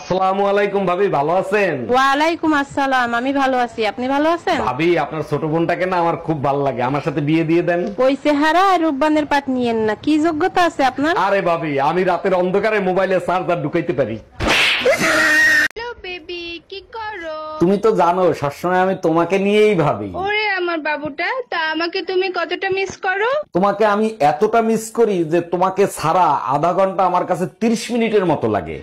আসসালামু আলাইকুম ভাবি, ভালো আছেন? ওয়ালাইকুম আসসালাম, আমি ভালো আছি। আপনি ভালো আছেন? ভাবি, আপনার ছোট বোনটাকে না আমার খুব ভালো লাগে, আমার সাথে বিয়ে দিয়ে দেন। ওই চেহারা আর রূপবানের পাট নিয়েন না। কি যোগ্যতা আছে আপনার? আরে ভাবি, আমি রাতের অন্ধকারে মোবাইলে চার্জার ঢুকাইতে পারি। হ্যালো বেবি, কি করো? তুমি তো জানো সবসময় আমি তোমাকে নিয়েই ভাবি। ওরে আমার বাবুটা, তা আমাকে তুমি কতটা মিস করো? তোমাকে আমি এতটা মিস করি যে তোমাকে ছাড়া আধা ঘন্টা আমার কাছে 30 মিনিটের মতো লাগে।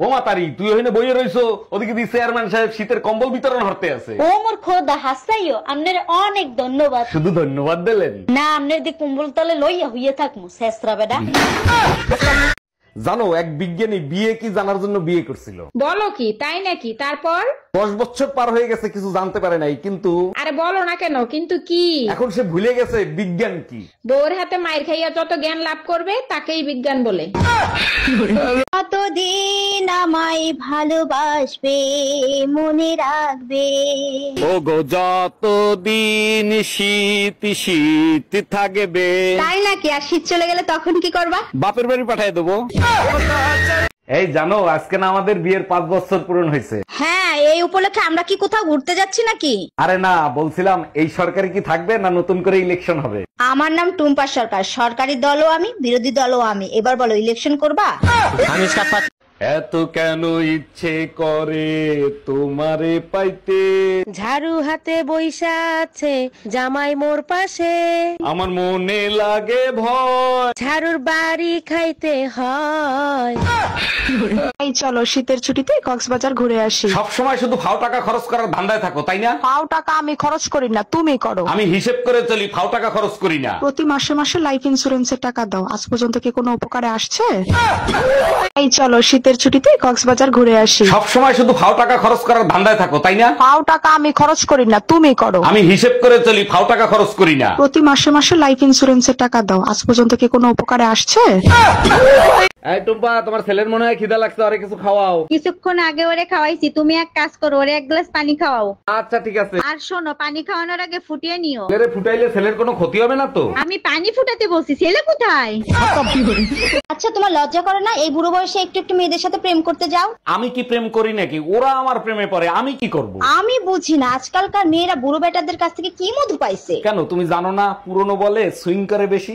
ও মাতারি, তুই ওখানে বইয়ে রইছো, ওদিকে দি চেয়ারম্যান সাহেব শীতের কম্বল বিতরণ হতে আছে। ও মোর খোদা হাসাইও, আপনার অনেক ধন্যবাদ। শুধু ধন্যবাদ দিলেন না, আপনার দি কুম্বল তলে লইয়া হইয়া থাকমু শেষরা বেডা। জানো, এক বিজ্ঞানী বিয়ে কি জানার জন্য বিয়ে করছিল। বলো কি, তাই নাকি? তারপর? 10 বছর পার হয়ে গেছে, কিছু জানতে পারে নাই, কিন্তু আরে বলো না কেন, কিন্তু কি? এখন সে ভুলে গেছে বিজ্ঞান কি। বউর হাতে মাইর খাইয়া যত জ্ঞান লাভ করবে তাকেই বিজ্ঞান বলে। কতদিন আমায় ভালোবাসবে, মনে রাখবে। ও গো, যতদিন শীত শীত থাকবে। তাই নাকি? আর শীত চলে গেলে তখন কি করবা? বাপের বাড়ি পাঠিয়ে দেবো। এই জানো, আজকে না আমাদের বিয়ের 5 বছর পূরণ হয়েছে। হ্যাঁ, এই উপলক্ষে আমরা কি কোথাও ঘুরতে যাচ্ছি নাকি? আরে না, বলছিলাম এই সরকারি কি থাকবে না নতুন করে ইলেকশন হবে। আমার নাম টুম্পা সরকার, সরকারি দলও আমি, বিরোধী দলও আমি। এবার বলো, ইলেকশন করবা? এত কেন ইচ্ছে করে তোমারে পাইতে, ঝাড়ু হাতে বইসা আছে জামাই মোর পাশে, আমার মনে লাগে ভয়। ঝাড়ুর বাড়ি খাইতে হয়। এই চলো শীতের ছুটিতে কক্সবাজার ঘুরে আসি। সব সময় শুধু ফাও টাকা খরচ করার ধান্দায় থাকো, তাই না? পাও টাকা আমি খরচ করি না, তুমি করো। আমি হিসেব করে চলি, ফাও টাকা খরচ করি না। প্রতি মাসে মাসে লাইফ ইন্সুরেন্সের টাকা দাও, আজ পর্যন্ত কি কোনো উপকারে আসছে? এই চলো শীতের ছুটিতে কক্সবাজার ঘুরে আসি। সব সময় শুধু ফাও টাকা খরচ করার ধান্দায় থাকো, তাই না? পাও টাকা আমি খরচ করি না, তুমি করো। আমি হিসেব করে চলি, ফাও টাকা খরচ করি না। প্রতি মাসে মাসে লাইফ ইন্সুরেন্সের টাকা দাও, আজ পর্যন্ত কি কোনো উপকারে আসছে? এই টুম্পা, তোমার ছেলের মনে হয় খিদা লাগছে, আরে কিছু খাওয়াও। কিছুক্ষণ আগে ওরে খাওয়াইছি, তুমি এক কাজ করো, ওরে এক গ্লাস পানি খাওয়াও। আচ্ছা ঠিক আছে। আর শোনো, পানি খাওয়ানোর আগে ফুটিয়ে নিও। ছেলেরে ফুটাইলে ছেলের কোনো ক্ষতি হবে না তো? আমি পানি ফুটাতে বলছি, ছেলে কোথায়? আচ্ছা, তোমার লজ্জা করে না এই বুড়ো বয়সে একটু একটু মেয়েদের সাথে প্রেম করতে যাও? আমি কি প্রেম করি নাকি? ওরা আমার প্রেমে পড়ে, আমি কি করব? আমি বুঝি না আজকালকার মেয়েরা বুড়ো বেটাদের কাছ থেকে কি মধু পাইছে। কেন, তুমি জানো না পুরনো বলে সুইং করে বেশি?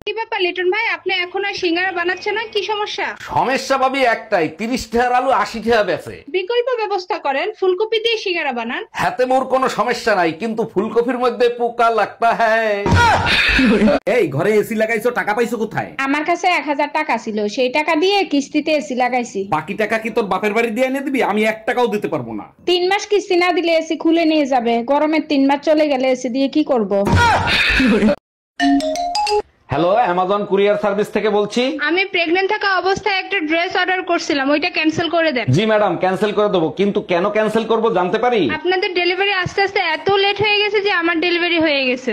কি ব্যাপার লিটন ভাই, আপনি এখন আর সিঙ্গারা বানাচ্ছেন না, কি সমস্যা? সমস্যা ভাবি একটাই, 30 টাকার আলু 80 টাকা বেচে। বিকল্প ব্যবস্থা করেন, ফুলকপি দিয়ে সিঙ্গারা বানান। হাতে মোর কোনো সমস্যা নাই, কিন্তু ফুলকপির মধ্যে পোকা লাগতা হ্যায়। এই ঘরে এসি লাগাইছো, টাকা পাইছো কোথায়? আমার কাছে 1000 টাকা ছিল, সেই টাকা দিয়ে কিস্তিতে এসি লাগাইছি। বাকি টাকা কি তোর বাপের বাড়ি দিয়ে এনে দিবি? আমি 1 টাকাও দিতে পারবো না। 3 মাস কিস্তি না দিলে এসি খুলে নিয়ে যাবে। গরমের 3 মাস চলে গেলে এসি দিয়ে কি করব? হ্যালো, অ্যামাজন কুরিয়ার সার্ভিস থেকে বলছি। আমি প্রেগন্যান্ট থাকা অবস্থায় একটা ড্রেস অর্ডার করছিলাম, ওইটা ক্যান্সেল করে দেন। জি ম্যাডাম, ক্যান্সেল করে দেবো, কিন্তু কেন ক্যান্সেল করব জানতে পারি? আপনাদের ডেলিভারি আস্তে আস্তে এত লেট হয়ে গেছে যে আমার ডেলিভারি হয়ে গেছে।